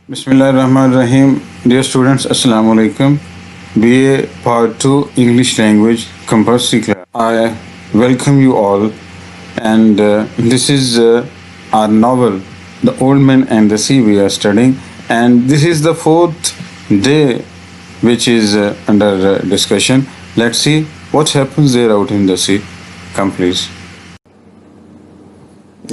Bismillahirrahmanirrahim. Dear students, Assalamu alaikum. BA Part 2 English Language Compulsory Class. I welcome you all, and this is our novel, The Old Man and the Sea, we are studying, and this is the fourth day which is under discussion. Let's see what happens there out in the sea. Come please.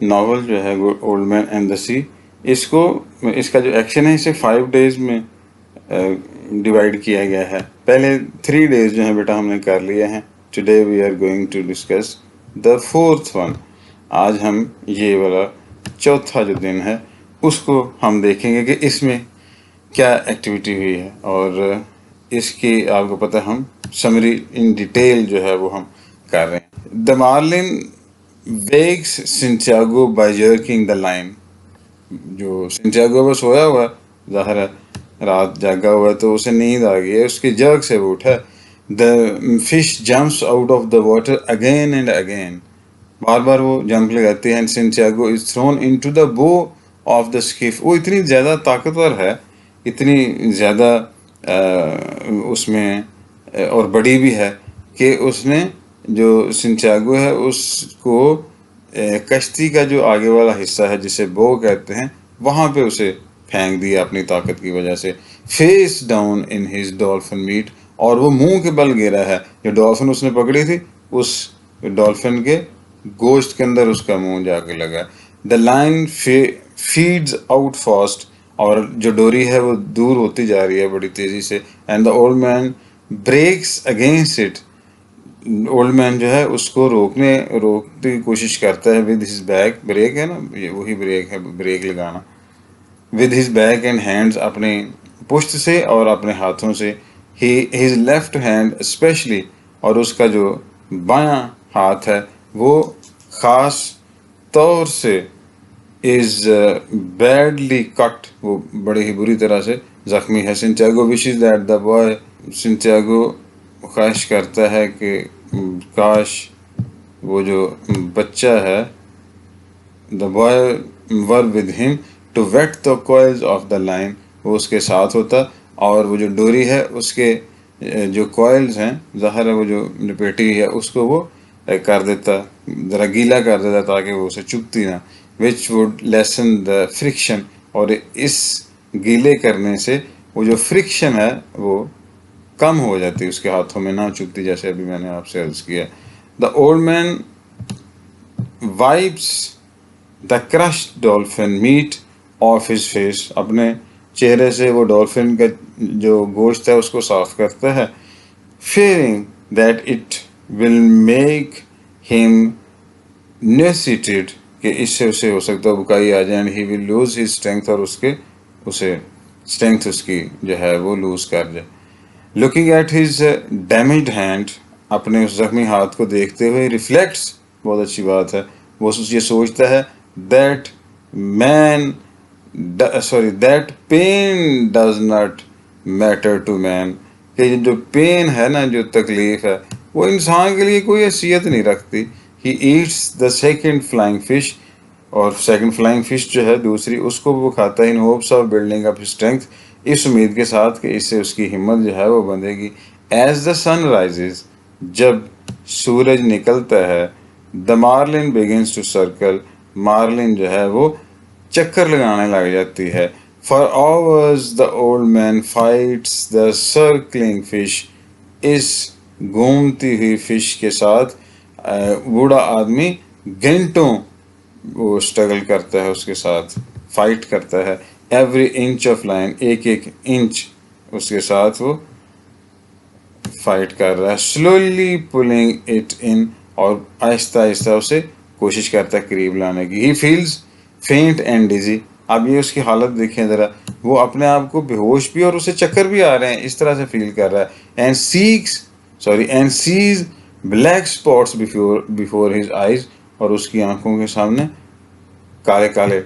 Novel جو ہے old man and the سی، اس کا جو action ہے اسے 5 days میں divide کیا گیا ہے. پہلے 3 days جو ہیں بیٹا ہم نے کر لیے ہیں. Today we are going to discuss the 4th one. آج ہم یہ والا چوتھا جو دن ہے اس کو ہم دیکھیں گے کہ اس میں کیا ایکٹیویٹی ہوئی ہے، اور اس کی آپ کو پتہ ہم سمری ان ڈیٹیل جو ہے وہ ہم کر رہے ہیں. دا Marlene wakes Santiago by jerking the line. جو سنٹیاگو بس سویا ہوا ہے، ظاہر ہے رات جاگا ہوا ہے تو اسے نیند آ گئی ہے، اس کی جرک سے وہ اٹھا. the fish jumps out of the water again and again. بار بار وہ جمپ لگاتی ہے. and Santiago is thrown into the bow of the skiff. وہ اتنی زیادہ طاقتور ہے، اتنی زیادہ اس میں اور بڑی بھی ہے کہ اس نے جو سنٹیاگو ہے اس کو کشتی کا جو آگے والا حصہ ہے جسے بو کہتے ہیں وہاں پہ اسے پھینک دیا اپنی طاقت کی وجہ سے. Face down in his dolphin meat. اور وہ منہ کے بل گرا ہے. جو ڈولفن اس نے پکڑی تھی اس ڈولفن کے گوشت کے اندر اس کا منہ جا کے لگا. The line feeds out fast. اور جو ڈوری ہے وہ دور ہوتی جا رہی ہے بڑی تیزی سے. And the old man braces against it. Old man جو ہے اس کو روکنے کی کوشش کرتا ہے ود ہز بیک. بریک ہے نا، یہ وہی بریک ہے، بریک لگانا. With his back and hands. اپنے پشت سے اور اپنے ہاتھوں سے. His left hand especially. اور اس کا جو بایاں ہاتھ ہے وہ خاص طور سے از بیڈلی کٹ. وہ بڑے ہی بری طرح سے زخمی ہے. Santiago wishes that the boy. Santiago خواہش کرتا ہے کہ کاش وہ جو بچہ ہے the boy were with him to wet the coils of the line. وہ اس کے ساتھ ہوتا اور وہ جو ڈوری ہے اس کے جو کوائلز ہیں ظاہر ہے وہ جو لپیٹی ہے اس کو وہ کر دیتا، ذرا گیلا کر دیتا تاکہ وہ اسے چبھتی نہ. Which would lessen the friction. اور اس گیلے کرنے سے وہ جو فرکشن ہے وہ کم ہو جاتی، اس کے ہاتھوں میں نہ چبھتی، جیسے ابھی میں نے آپ سے عرض کیا. The old man wipes the crushed dolphin meat off his face. اپنے چہرے سے وہ ڈولفن کا جو گوشت ہے اس کو صاف کرتا ہے. Fearing that it will make ہم نیسیٹیڈ. کہ اس سے اسے ہو سکتا ہے بکائی آ جائے. ہی ول لوز ہز اسٹرینتھ. اور اسے اسٹرینتھ اس کی جو ہے وہ لوز کر جائے. Looking at his damaged hand. اپنے اس زخمی ہاتھ کو دیکھتے ہوئے. ریفلیکٹس. بہت اچھی بات ہے. وہ یہ سوچتا ہے that pain does not matter to man. کہ جو پین ہے نا، جو تکلیف ہے وہ انسان کے لیے کوئی حیثیت نہیں رکھتی. He eats the second flying fish. اور سیکنڈ فلائنگ فش جو ہے دوسری اس کو وہ کھاتا ہے. In hopes of building up strength. اس امید کے ساتھ کہ اس سے اس کی ہمت جو ہے وہ بندھے گی. As the sun rises. جب سورج نکلتا ہے. The marlin begins to circle. Marlin جو ہے وہ چکر لگانے لگ جاتی ہے. For hours the old man fights the circling fish. اس گھومتی ہوئی فش کے ساتھ بوڑھا آدمی گھنٹوں وہ اسٹرگل کرتا ہے، اس کے ساتھ فائٹ کرتا ہے. Every inch of line. ایک انچ اس کے ساتھ وہ فائٹ کر رہا ہے. Slowly polling it in. اور آہستہ آہستہ اسے کوشش کرتا ہے قریب لانے کی. He feels faint and dizzy. اب یہ اس کی حالت دیکھیں ذرا. وہ اپنے آپ کو بے ہوش بھی اور اسے چکر بھی آ رہے ہیں، اس طرح سے فیل کر رہا ہے. And sees black spots before his eyes. اور اس کی آنکھوں کے سامنے کالے کالے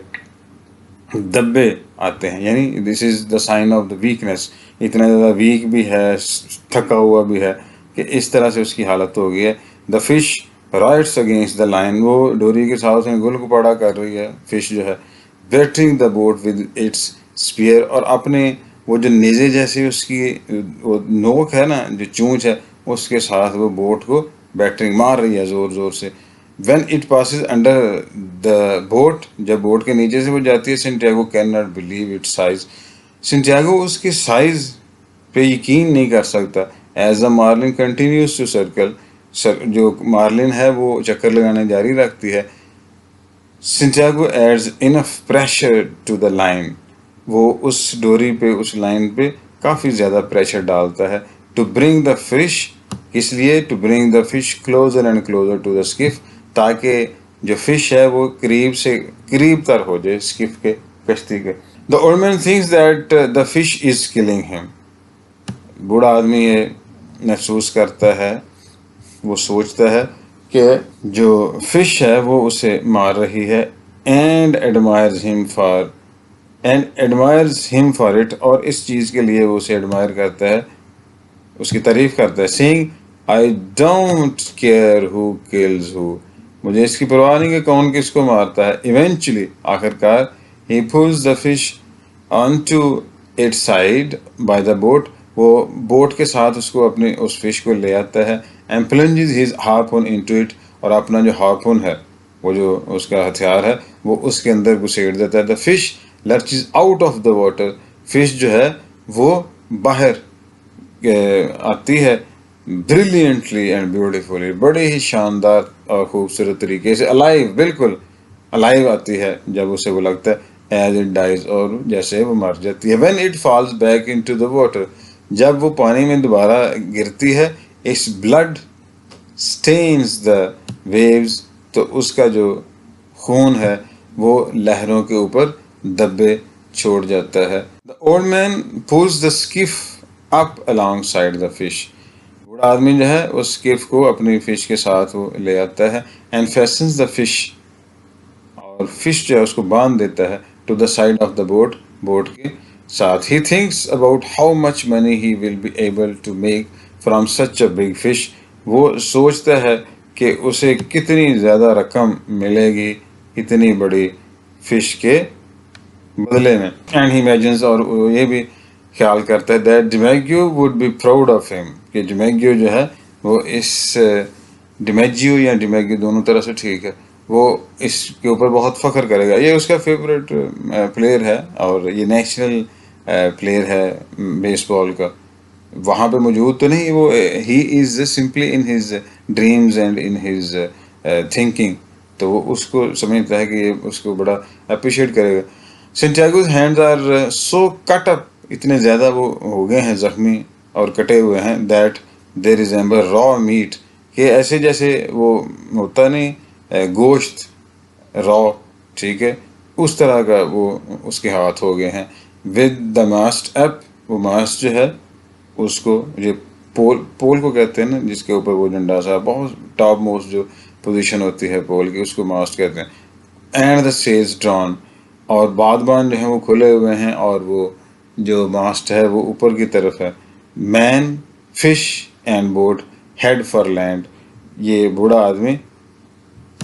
دبے آتے ہیں. یعنی دس is the sign of the weakness. اتنا زیادہ ویک بھی ہے، تھکا ہوا بھی ہے کہ اس طرح سے اس کی حالت ہو گئی ہے. The fish rights against the line. وہ ڈوری کے ساتھ میں گل گپاڑا کر رہی ہے فش جو ہے. Battering the boat with its spear, اور اپنے وہ جو نیزے جیسی اس کی وہ نوک ہے نا، جو چونچ ہے، اس کے ساتھ وہ بوٹ کو بیٹرنگ مار رہی ہے زور زور سے. When it passes under the boat, جب بوٹ کے نیچے سے وہ جاتی ہے، Santiago can not believe its size, Santiago اس کے سائز پہ یقین نہیں کر سکتا. As the marlin continues to circle, جو مارلن ہے وہ چکر لگانے جاری رکھتی ہے. Santiago adds enough pressure to the line, وہ اس ڈوری پہ، اس لائن پہ کافی زیادہ پریشر ڈالتا ہے. ٹو برنگ دا فش، اس لیے to bring the fish closer and closer to the skiff, تاکہ جو فش ہے وہ قریب سے قریب تر ہو جائے اسکف کے، کشتی کے. The old man thinks that the fish is killing him, بوڑھا آدمی یہ محسوس کرتا ہے، وہ سوچتا ہے کہ جو فش ہے وہ اسے مار رہی ہے. اینڈ ایڈمائرز ہم فار اٹ، اور اس چیز کے لیے وہ اسے ایڈمائر کرتا ہے، اس کی تعریف کرتا ہے. Saying I don't care who kills who, مجھے اس کی پرواہ نہیں کہ کون کس کو مارتا ہے. ایونچولی، آخر کار، he pulls the fish on to its side by the boat, وہ بوٹ کے ساتھ اس کو اپنے اس فش کو لے آتا ہے. And plunges his ہارپون into it, اور اپنا جو ہارپون ہے، وہ جو اس کا ہتھیار ہے، وہ اس کے اندر گھسیڑ دیتا ہے. The fish lurches out of the water, fish جو ہے وہ باہر آتی ہے. بریلینٹلی اینڈ بیوٹیفلی، بڑے ہی شاندار اور خوبصورت طریقے سے. الائیو، بالکل الائیو آتی ہے جب اسے وہ لگتا ہے. ایز اٹ ڈائز، اور جیسے وہ مر جاتی ہے. When it falls back into the water, جب وہ پانی میں دوبارہ گرتی ہے. اٹس بلڈ اسٹینز دا ویوز، تو اس کا جو خون ہے وہ لہروں کے اوپر دبے چھوڑ جاتا ہے. The old man pulls the skiff up along side the fish, بوڑھا آدمی جو ہے اس اسکف کو اپنی فش کے ساتھ وہ لے آتا ہے. اینڈ فیسنز دا فش، اور فش جو ہے اس کو باندھ دیتا ہے. To the side of the boat, boat کے ساتھ. He thinks about how much money he will be able to make from such a big fish, وہ سوچتا ہے کہ اسے کتنی زیادہ رقم ملے گی اتنی بڑی فش کے بدلے میں. اینڈ ہی امیجنز، اور وہ یہ بھی خیال کرتا ہے، that DiMaggio would be proud of him, کہ ڈیمیگیو جو ہے وہ اس ڈیمیجیو یا ڈیمیگیو دونوں طرح سے ٹھیک ہے، وہ اس کے اوپر بہت فخر کرے گا. یہ اس کا فیوریٹ پلیئر ہے، اور یہ نیشنل پلیئر ہے بیس بال کا. وہاں پہ موجود تو نہیں، وہ he is simply in his dreams and in his thinking, تو وہ اس کو سمجھتا ہے کہ یہ اس کو بڑا اپریشیٹ کرے گا. سینٹیاگوز ہینڈز آر سو کٹ اپ، اتنے زیادہ وہ ہو گئے ہیں زخمی اور کٹے ہوئے ہیں. دیٹ دے ریزمبل را میٹ، کہ ایسے جیسے وہ ہوتا نہیں گوشت را، ٹھیک ہے، اس طرح کا وہ اس کے ہاتھ ہو گئے ہیں. ود دا ماسٹ اپ، وہ ماسٹ جو ہے اس کو، یہ پول کو کہتے ہیں نا، جس کے اوپر وہ جھنڈا سا بہت ٹاپ موسٹ جو پوزیشن ہوتی ہے پول کی، اس کو ماسٹ کہتے ہیں. اینڈ دا سیلز ڈران، اور بادبان جو ہیں وہ کھلے ہوئے ہیں، اور وہ جو ماسٹ ہے وہ اوپر کی طرف ہے. Man, fish and boat head for land, یہ بوڑھا آدمی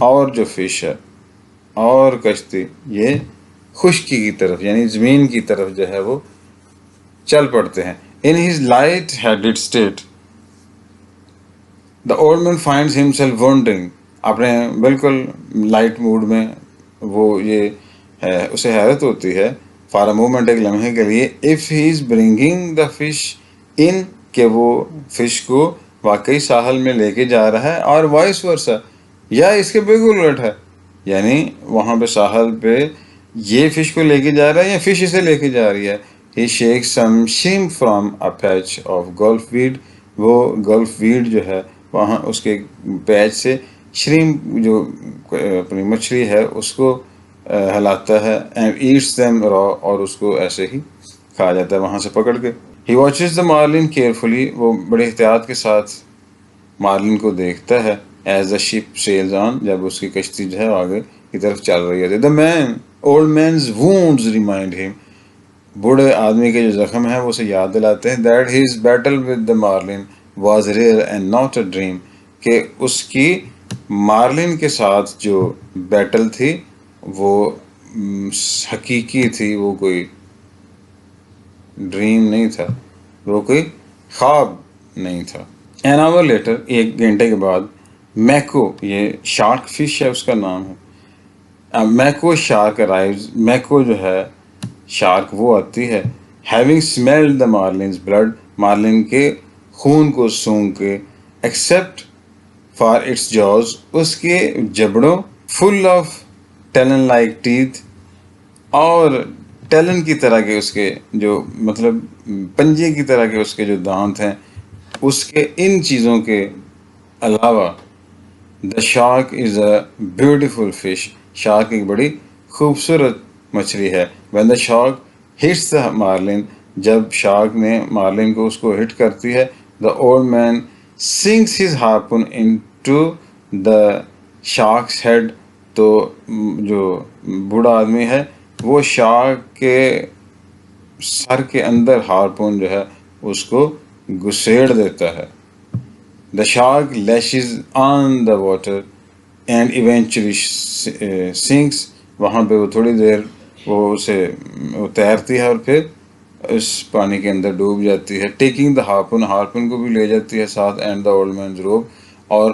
اور جو فش ہے اور کشتی یہ خشکی کی طرف، یعنی زمین کی طرف جو ہے وہ چل پڑتے ہیں. In his light headed state, the old main finds himself wondering, اپنے بالکل لائٹ موڈ میں وہ یہ ہے، اسے حیرت ہوتی ہے فار اے مومنٹ، ایک لمحے کے لیے. If he is bringing the fish in, کہ وہ فش کو واقعی ساحل میں لے کے جا رہا ہے، اور وائس ورسا، یا اس کے بالکل الٹ ہے، یعنی وہاں پہ ساحل پہ یہ فش کو لے کے جا رہا ہے یا فش اسے لے کے جا رہی ہے. He shakes some shrimp from a patch of gulf weed, وہ گلف ویڈ جو ہے وہاں اس کے پیچ سے شریم جو اپنی مچھلی ہے اس کو ہلاتا ہے. اینڈ ایٹس دیم را، اور اس کو ایسے ہی کھا جاتا ہے وہاں سے پکڑ کے. ہی واچز دا مارلن کیئرفلی، وہ بڑے احتیاط کے ساتھ مارلن کو دیکھتا ہے. ایز دا شپ سیلز آن، جب اس کی کشتی جو ہے آگے کی طرف چل رہی ہے. دا مین، اولڈ مینز وونڈز ریمائنڈ ہم، بوڑھے آدمی کے جو زخم ہیں وہ اسے یاد دلاتے ہیں. That his battle with the marlin was real and not a dream, کہ اس کی مارلن کے ساتھ جو بیٹل تھی وہ حقیقی تھی، وہ کوئی ڈریم نہیں تھا، وہ کوئی خواب نہیں تھا. این آور لیٹر، ایک گھنٹے کے بعد، میکو، یہ شارک فش ہے اس کا نام ہے، میکو شارک ارائیوز. میکو جو ہے شارک وہ آتی ہے، ہیونگ اسمیلڈ دا مارلنز بلڈ، مارلن کے خون کو سونگ کے، ایکسپٹ فار اٹس جاز، اس کے جبڑوں، فل آف ٹیلن لائک ٹیتھ، اور ٹیلن کی طرح کے اس کے جو مطلب پنجے کی طرح کے اس کے جو دانت ہیں، اس کے ان چیزوں کے علاوہ، the shark is a beautiful fish, shark ایک بڑی خوبصورت مچھلی ہے. When the shark hits the marlin, جب شارک نے مارلن کو اس کو ہٹ کرتی ہے، the old man sinks his harpoon into the shark's head, تو جو بوڑھا آدمی ہے وہ شارک کے سر کے اندر ہارپون جو ہے اس کو گھسیڑ دیتا ہے. The shark lashes on the water and eventually sinks. وہاں پہ وہ تھوڑی دیر وہ اسے تیرتی ہے اور پھر اس پانی کے اندر ڈوب جاتی ہے. ٹیکنگ دا ہارپن، ہارپن کو بھی لے جاتی ہے ساتھ، اینڈ دا اولڈ مینز روپ، اور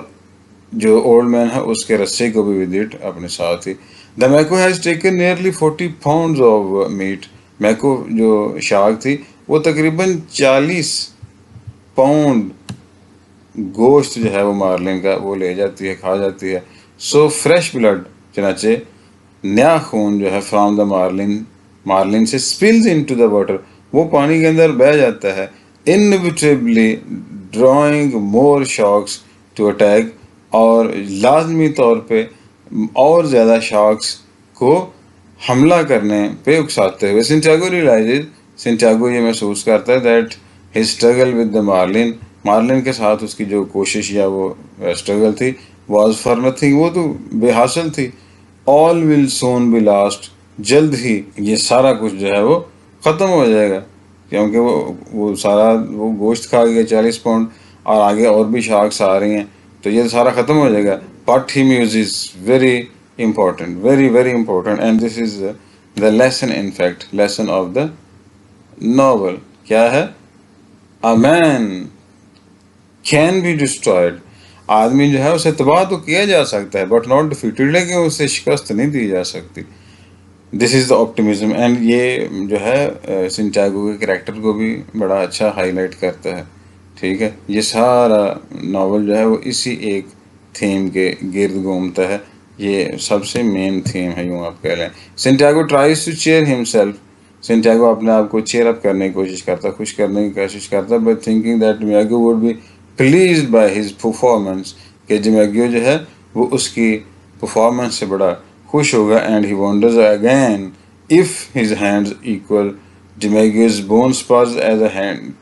جو اولڈ مین ہے اس کے رسے کو بھی ود اٹ اپنے ساتھ ہی. The mako has taken nearly 40 pounds of meat. Mako جو شارک تھی وہ تقریباً 40 پاؤنڈ گوشت جو ہے وہ مارلن کا وہ لے جاتی ہے، کھا جاتی ہے. سو فریش بلڈ، چنانچہ نیا خون جو ہے، فرام دا مارلن سے، اسپلز ان ٹو دا واٹر، وہ پانی کے اندر بہہ جاتا ہے. Inevitably drawing more sharks to attack, اور لازمی طور پہ اور زیادہ شارکس کو حملہ کرنے پہ اکساتے ہوئے. سینٹیاگو یہ محسوس کرتا ہے that his struggle with the Marlene کے ساتھ اس کی جو کوشش یا وہ اسٹرگل تھی، واز فار نتھنگ، وہ تو بے حاصل تھی. آل ول سون بی لاسٹ، جلد ہی یہ سارا کچھ جو ہے وہ ختم ہو جائے گا، کیونکہ وہ سارا وہ گوشت کھا گیا 40 پاؤنڈ، اور آگے اور بھی شارکس آ رہی ہیں تو یہ سارا ختم ہو جائے گا. But he muses very important, very very important, and this is the lesson, in fact lesson of the novel. کیا ہے؟ A man can be destroyed، آدمی جو ہے اسے تباہ تو کیا جا سکتا ہے، بٹ ناٹ ڈیفیٹڈ، لیکن اسے شکست نہیں دی جا سکتی. دس از دا آپٹیمزم. اینڈ یہ جو ہے سینٹیاگو کے کریکٹر کو بھی بڑا اچھا ہائی لائٹ کرتا ہے. ٹھیک ہے، یہ سارا ناول جو ہے وہ اسی ایک تھیم کے گرد گھومتا ہے، یہ سب سے مین تھیم ہے، یوں آپ کہہ لیں. Santiago tries to cheer himself, Santiago اپنے آپ کو چیئر اپ کرنے کی کوشش کرتا، خوش کرنے کی کوشش کرتا، but thinking that DiMaggio would be pleased by his performance, کہ ڈیمیگو جو ہے وہ اس کی پرفارمنس سے بڑا خوش ہوگا. And he wonders again if his hands equal DiMaggio's bone spurs as a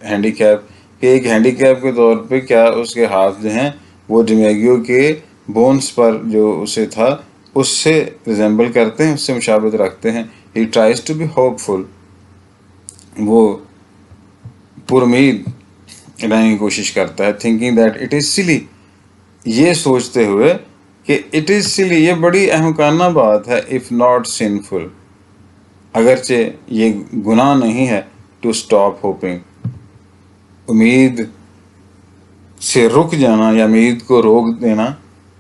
handicap, کہ ایک ہینڈی کیپ کے طور پہ کیا اس کے ہاتھ جو ہیں وہ ڈیمیگو کے بونس پر جو اسے تھا اس سے ریزمبل کرتے ہیں، اس سے مشابہت رکھتے ہیں. He tries to be hope فل، وہ پرامید رہنے کی کوشش کرتا ہے. تھنکنگ دیٹ اٹ از سلی، یہ سوچتے ہوئے کہ اٹ از سلی، یہ بڑی احمقانہ بات ہے، اف ناٹ سنفل، اگرچہ یہ گناہ نہیں ہے، ٹو اسٹاپ ہوپنگ، امید سے رک جانا یا امید کو روک دینا.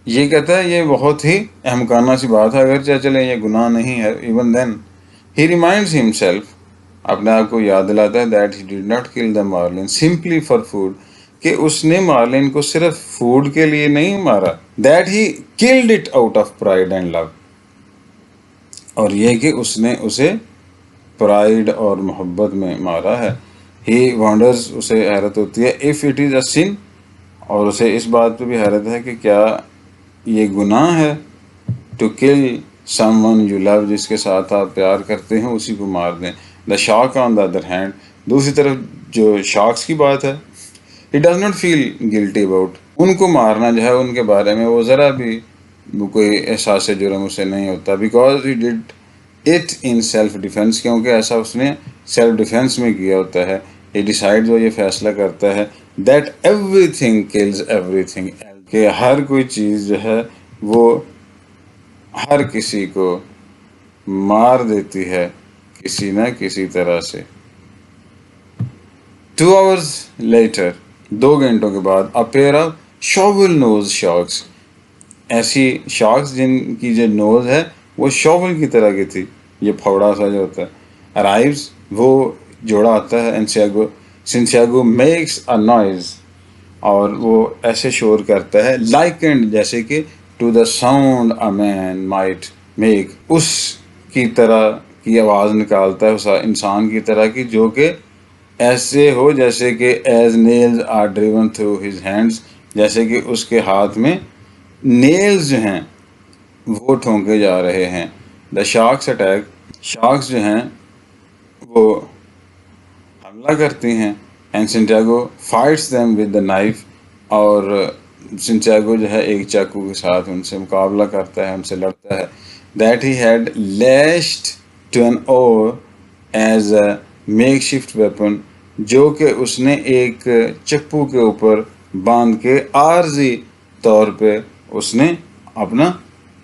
یہ کہتا ہے یہ بہت ہی احمقانہ سی بات ہے، اگرچہ چلے یہ گناہ نہیں ہے. ایون دین ہی ریمائنڈز ہمسیلف، اپنے آپ کو یاد دلاتا ہے، دیٹ ہی ڈیڈ ناٹ کل دا مارلن سمپلی فار فوڈ، کہ اس نے مارلن کو صرف فوڈ کے لیے نہیں مارا. That he killed it out of pride and love, اور یہ کہ اس نے اسے پرائڈ اور محبت میں مارا ہے. ہی وانڈرز، اسے حیرت ہوتی ہے، اف اٹ از اے سن، اور اسے اس بات پہ بھی حیرت ہے کہ کیا یہ گناہ ہے، to kill some one you love, جس کے ساتھ آپ پیار کرتے ہیں اسی کو مار دیں. The shark on the other hand, دوسری طرف جو شارکس کی بات ہے، he does not feel guilty about, ان کو مارنا جو ہے ان کے بارے میں وہ ذرا بھی کوئی احساس جرم اسے نہیں ہوتا. Because he did it in self defence, کیونکہ ایسا اس نے سیلف ڈیفینس میں کیا ہوتا ہے. یہ ڈیسائیڈ، وہ یہ فیصلہ کرتا ہے، that everything kills everything, کہ ہر کوئی چیز جو ہے وہ ہر کسی کو مار دیتی ہے کسی نہ کسی طرح سے. 2 hours later, 2 گھنٹوں کے بعد, a pair of shovel nose sharks, ایسی شارکس جن کی جو نوز ہے وہ شاول کی طرح کی تھی, یہ پھوڑا سا جو ہوتا ہے, ارائیوز وہ جوڑا آتا ہے, سنتیاگو میکس اے نوائز, اور وہ ایسے شور کرتا ہے, لائکنڈ جیسے کہ to the sound a man might make, اس کی طرح کی آواز نکالتا ہے, اس انسان کی طرح کی جو کہ ایسے ہو جیسے کہ as nails are driven through his hands, جیسے کہ اس کے ہاتھ میں نیلز جو ہیں وہ ٹھونکے جا رہے ہیں. دا شارکس اٹیک, شارکس جو ہیں وہ حملہ کرتی ہیں, and Santiago fights them with the knife, اور سنٹیاگو جو ہے ایک چاقو کے ساتھ ان سے مقابلہ کرتا ہے, ان سے لڑتا ہے. That he had lashed to an oar as a makeshift weapon, جو کہ اس نے ایک چپو کے اوپر باندھ کے عارضی طور پہ اس نے اپنا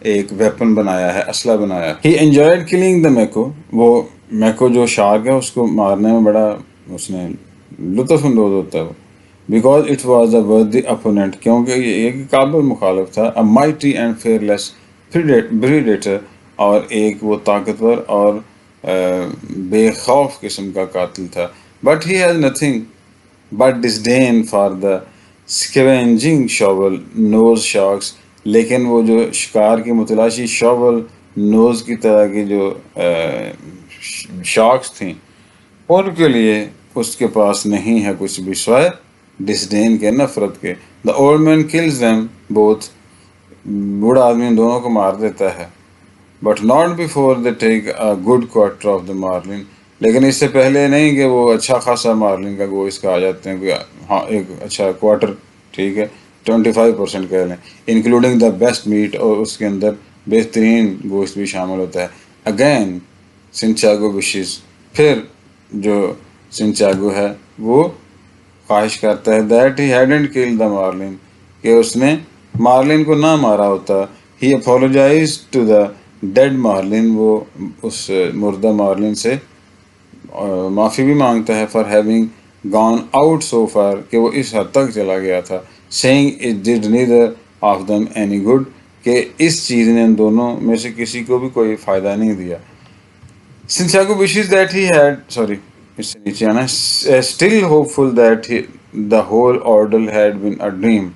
ایک ویپن بنایا ہے, اسلحہ بنایا. ہی انجوائڈ کلنگ دا میکو, وہ میکو جو شارک ہے اس کو مارنے میں بڑا اس نے لطف اندوز ہوتا ہے وہ, because it was a worthy opponent, کیونکہ یہ ایک قابل مخالف تھا, a mighty and fearless predator, اور ایک وہ طاقتور اور بے خوف قسم کا قاتل تھا. But he has nothing but disdain for the scavenging shovel nose sharks, لیکن وہ جو شکار کی متلاشی شاول نوز کی طرح کی جو شارکس تھیں, ان کے لیے اس کے پاس نہیں ہے کچھ بھی سوائے ڈسڈین کے, نفرت کے. The old man kills them both, بوڑھا آدمی ان دونوں کو مار دیتا ہے. But not before they take a good quarter of the marlin, لیکن اس سے پہلے نہیں کہ وہ اچھا خاصا مارلن کا گوشت کھا جاتے ہیں, ہاں ایک اچھا کوارٹر, ٹھیک ہے 25% کہہ لیں, انکلوڈنگ دا بیسٹ میٹ, اور اس کے اندر بہترین گوشت بھی شامل ہوتا ہے. اگین سنتیاگو وشز, پھر جو سنتیاگو ہے وہ خواہش کرتا ہے دیٹ ہی ہیڈنٹ کل دا مارلن, کہ اس نے مارلن کو نہ مارا ہوتا. He apologises to the dead marlin, وہ اس مردہ مارلن سے معافی بھی مانگتا ہے, for having gone out so far, کہ وہ اس حد تک چلا گیا تھا, seeing it did neither of them any good, کہ اس چیز نے ان دونوں میں سے کسی کو بھی کوئی فائدہ نہیں دیا. سنتیاگو wishes that he had, sorry, اس سے نیچے آنا, still hopeful that the whole ordeal had been a dream,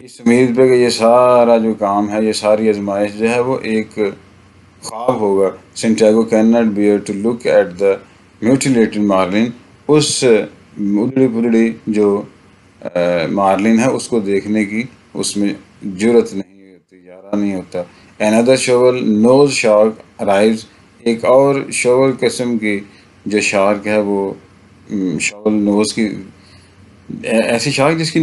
اس امید پہ کہ یہ سارا جو کام ہے, یہ ساری آزمائش جو ہے وہ ایک خواب ہوگا. Santiago can not bear to look at the mutilated marlin, اس ادڑی پدڑی جو مارلن ہے اس کو دیکھنے کی اس میں جرت نہیں ہوتی, یارہ نہیں ہوتا. another shovel nose shark arrives, ایک اور شاول قسم کی جو شارک ہے وہ شاول نوز کی, ایسی شارک جس کی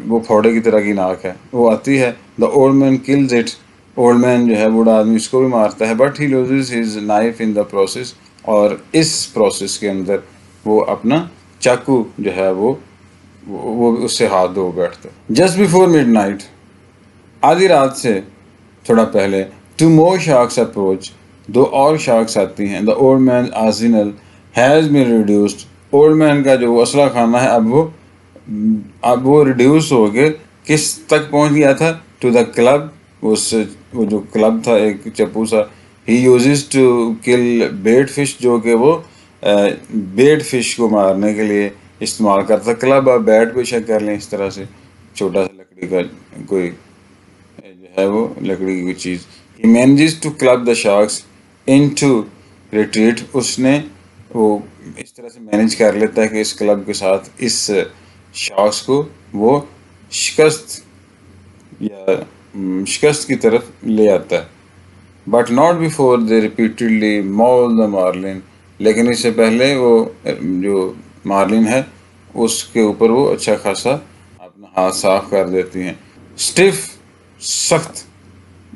وہ پھوڑے کی طرح کی ناک ہے, وہ آتی ہے. The old man kills it, old man جو ہے بوڑھا آدمی اس کو بھی مارتا ہے. But he loses his knife in the process, اور اس پروسیس کے اندر وہ اپنا چاقو جو ہے وہ اس سے ہاتھ دھو بیٹھتا ہے. جسٹ بیفور مڈ نائٹ, آدھی رات سے تھوڑا پہلے, ٹو مور شارکس اپروچ, دو اور شارکس آتی ہیں. دا old main Arsenal has been reduced, old man کا جو اسلحہ خانہ ہے اب وہ ریڈیوس ہو کے کس تک پہنچ گیا تھا, ٹو دا کلب, وہ جو کلب تھا ایک چپو سا. He uses to kill bait fish, جو کہ وہ بیٹ فش کو مارنے کے لیے استعمال کرتا. کلب آپ بیٹ پہ شک کر لیں, اس طرح سے چھوٹا سا لکڑی کا کوئی جو ہے وہ لکڑی کی کوئی چیز. He manages to club the sharks into retreat, اس نے وہ اس طرح سے مینیج کر لیتا ہے کہ اس کلب کے ساتھ اس شارکس کو وہ شکست کی طرف لے آتا ہے. But not before they repeatedly مول دا مارلن, لیکن اس سے پہلے وہ جو مارلن ہے اس کے اوپر وہ اچھا خاصا اپنا ہاتھ صاف کر دیتی ہیں. اسٹف, سخت,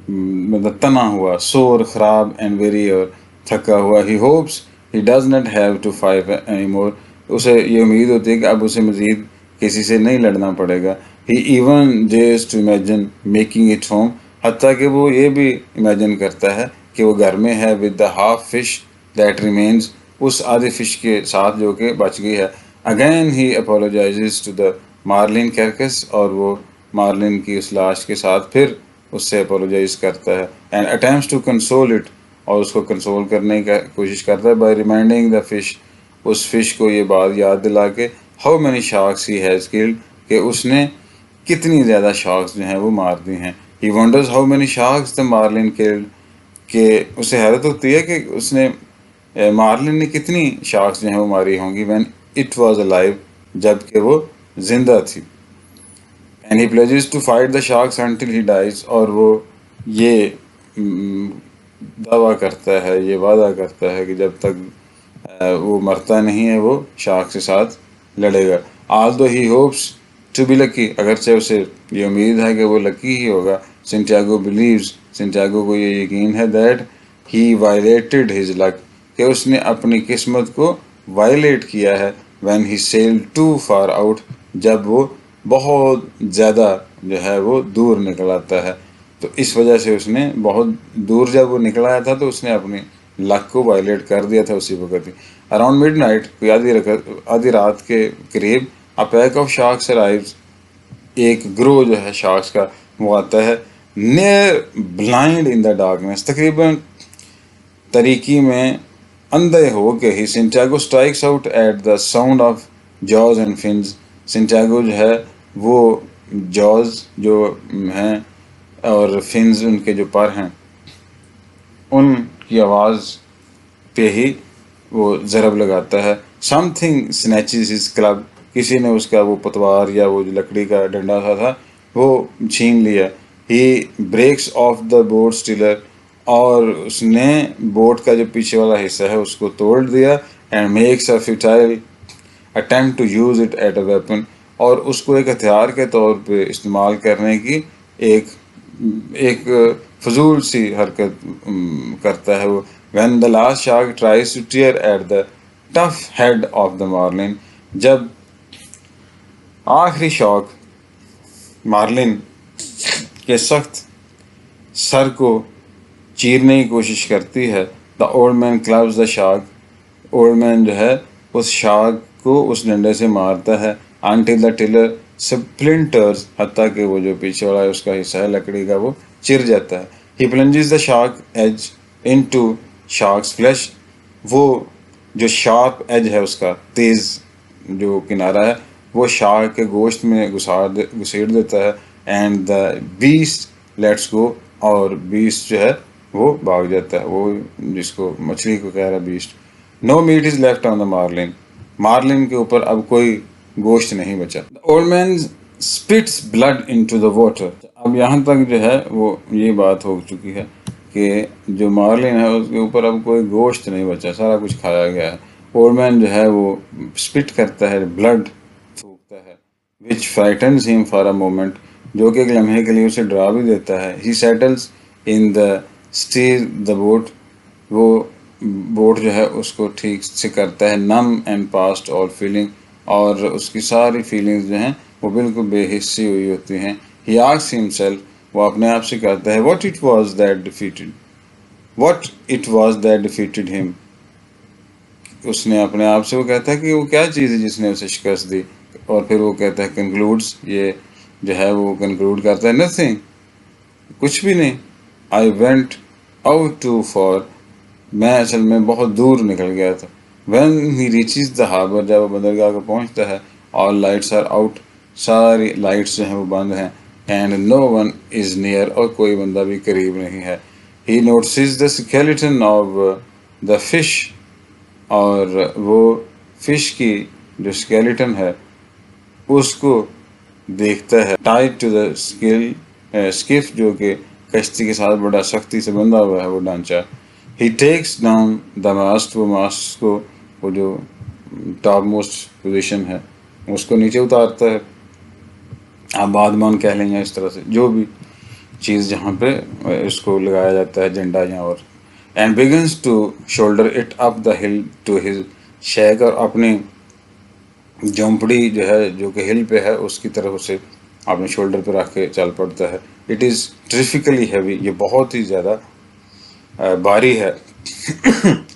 مطلب تنا ہوا, سور, خراب, اینڈ ویری, اور تھکا ہوا. He hopes he does not have to fight any more, اسے یہ امید ہوتی ہے کہ اب اسے مزید کسی سے نہیں لڑنا پڑے گا. He even dares to imagine making it home, حتیٰ کہ وہ یہ بھی امیجن کرتا ہے کہ وہ گھر میں ہے with the half fish that remains, اس آدھے فش کے ساتھ جو کہ بچ گئی ہے. Again he apologizes to the marlin carcass, اور وہ مارلن کی اس لاش کے ساتھ پھر اس سے اپولوجائز کرتا ہے. and attempts to console it, اور اس کو کنسول کرنے کا کوشش کرتا ہے by reminding the fish, اس فش کو یہ بات یاد دلا کے how many sharks he has killed, کہ اس نے کتنی زیادہ شارکس جو ہیں وہ مار دی ہیں. he wonders how many sharks the marlin killed, کہ اسے حیرت ہوتی ہے کہ اس نے مارلن نے کتنی شارکس جو ہیں وہ ماری ہوں گی when it was alive, جب کہ وہ زندہ تھی. and he pledges to fight the sharks until he dies, اور وہ یہ دعویٰ کرتا ہے، یہ وعدہ کرتا ہے کہ جب تک وہ مرتا نہیں ہے وہ شارک کے ساتھ لڑے گا. although he hopes to be lucky, اگرچہ اسے یہ امید ہے کہ وہ لکی ہی ہوگا. سنٹیاگو believes, سنٹیاگو کو یہ یقین ہے that he violated his luck, کہ اس نے اپنی قسمت کو وائلیٹ کیا ہے when he sailed too far out, جب وہ بہت زیادہ جو ہے وہ دور نکل آتا ہے. تو اس وجہ سے اس نے بہت دور جب وہ نکل آیا تھا تو اس نے اپنی لک کو وائلیٹ کر دیا تھا اسی وقت ہی. اراؤنڈ مڈ نائٹ، کوئی آدھی رات کے قریب a pack of sharks arrives، ایک گروہ جو ہے شارکس کا وہ آتا ہے. near blind in the darkness، تقریباً تاریکی میں اندھے ہو کے ہی سنٹیاگو strikes out at the sound of jaws and fins، سنٹیاگو جو ہے وہ جاز جو ہیں اور فنز ان کے جو پر ہیں ان کی آواز پہ ہی وہ ضرب لگاتا ہے. something snatches his club، کسی نے اس کا وہ پتوار یا وہ جو لکڑی کا ڈنڈا تھا وہ چھین لیا. he breaks off the boat tiller، اور اس نے بوٹ کا جو پیچھے والا حصہ ہے اس کو توڑ دیا. and makes a futile attempt to use it as a weapon، اور اس کو ایک ہتھیار کے طور پہ استعمال کرنے کی ایک فضول سی حرکت کرتا ہے وہ. when the last shark tries to tear at the tough head of the marlin، جب آخری شارک مارلن کے سخت سر کو چیرنے کی کوشش کرتی ہے. the old man clubs the shark، old man جو ہے اس شارک کو اس ڈنڈے سے مارتا ہے. until the tiller splinters، حتیٰ کہ وہ جو پیچھے والا ہے اس کا حصہ ہے لکڑی کا وہ چر جاتا ہے. he plunges the shark edge into shark's flesh، وہ جو شارپ ایج ہے اس کا تیز جو کنارہ ہے وہ شارک کے گوشت میں گھسیڑ دیتا ہے. and the beast lets go، اور بیسٹ جو ہے وہ بھاگ جاتا ہے، وہ جس کو مچھلی کو کہہ رہا ہے best. no meat is left on the marlin، Marlene کے اوپر اب کوئی گوشت نہیں بچا. the old man spits blood into the water، اب یہاں تک جو ہے وہ یہ بات ہو چکی ہے کہ جو مارلن ہے اس کے اوپر اب کوئی گوشت نہیں بچا، سارا کچھ کھایا گیا ہے. اولڈ مین جو ہے وہ اسپٹ کرتا ہے، بلڈ تھوکتا ہے. which frightens him for a moment، جو کہ ایک لمحے کے لیے اسے ڈرا بھی دیتا ہے. he settles in the steer the boat، وہ بوٹ جو ہے اس کو ٹھیک سے کرتا ہے. numb and past all feeling، اور اس کی ساری فیلنگز جو ہیں وہ بالکل بے حسی ہوئی ہوتی ہیں. he asks himself، وہ اپنے آپ سے کہتا ہے what it was that defeated him، اس نے اپنے آپ سے وہ کہتا ہے کہ وہ کیا چیز ہے جس نے اسے شکست دی. اور پھر وہ کہتا ہے concludes، یہ جو ہے وہ کنکلوڈ کرتا ہے nothing، کچھ بھی نہیں. I went out too far، میں اصل میں بہت دور نکل گیا تھا. when he reaches the harbor، جب وہ بندرگاہ کو پہنچتا ہے all lights are out، ساری لائٹس جو ہیں وہ بند ہیں. and no one is near، اور کوئی بندہ بھی قریب نہیں ہے. he notices the skeleton of the fish، اور وہ فش کی جو اسکیلیٹن ہے اس کو دیکھتا ہے. tied to the skiff، جو کہ کشتی کے ساتھ بڑا سختی سے بندھا ہوا ہے وہ ڈھانچہ. he takes down the mast، وہ ماسٹ کو وہ جو ٹاپ موسٹ پوزیشن ہے اس کو نیچے اتارتا ہے. آپ بادمان کہہ لیں یا اس طرح سے جو بھی چیز جہاں پہ اس کو لگایا جاتا ہے جھنڈا یا اور. and begins to shoulder it up the hill to his shack، اور اپنی جھونپڑی جو ہے جو کہ ہل پہ ہے اس کی طرف اسے اپنے شولڈر پہ رکھ کے چل پڑتا ہے. it is terrifically heavy، یہ بہت ہی زیادہ باری ہے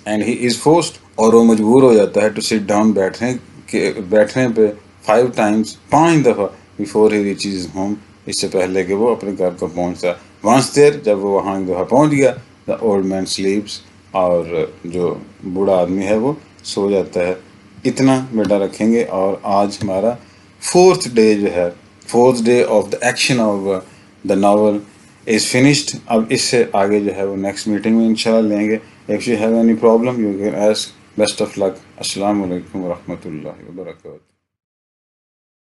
اینڈ ہی از فورسڈ، اور وہ مجبور ہو جاتا ہے ٹو سٹ ڈاؤن، بیٹھنے پہ 5 times، 5 دفعہ بیفور ہی ریچز ہوم، اس سے پہلے کہ وہ اپنے گھر کو پہنچتا. وانس دیر، جب وہ وہاں ایک دفعہ پہنچ گیا، دا اولڈ مین سلیپس، اور جو بوڑھا آدمی ہے وہ سو جاتا ہے. اتنا بیٹا رکھیں گے. اور آج ہمارا 4th ڈے جو ہے، 4th day of the action of the novel is finished. اب اس سے آگے جو ہے وہ نیکسٹ میٹنگ میں انشاءاللہ لیں گے. If you have any problem you can ask. Best of luck. السلام علیکم ورحمۃ اللہ وبرکاتہ.